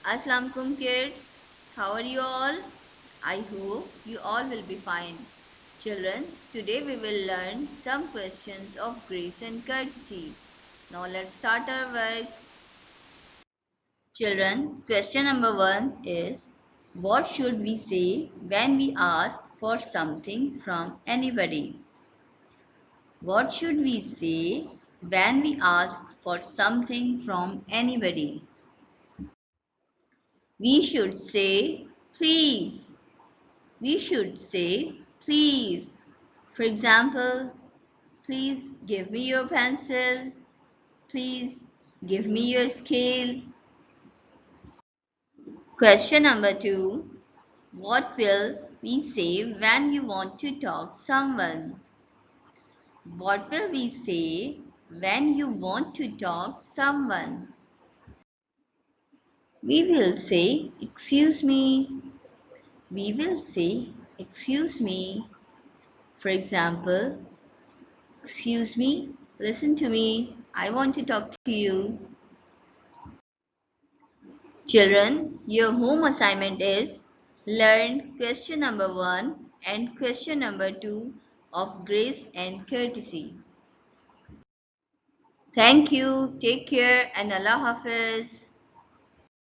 Assalamualaikum kids, how are you all? I hope you all will be fine. Children, today we will learn some questions of grace and courtesy. Now let's start our work. Children, question number 1 is, what should we say when we ask for something from anybody? What should we say when we ask for something from anybody? We should say, please. We should say, please. For example, please give me your pencil. Please give me your scale. Question number 2. What will we say when you want to talk someone? What will we say when you want to talk someone? We will say, excuse me. We will say, excuse me. For example, excuse me, listen to me. I want to talk to you. Children, your home assignment is learn question number 1 and question number 2 of grace and courtesy. Thank you, take care, and Allah Hafiz.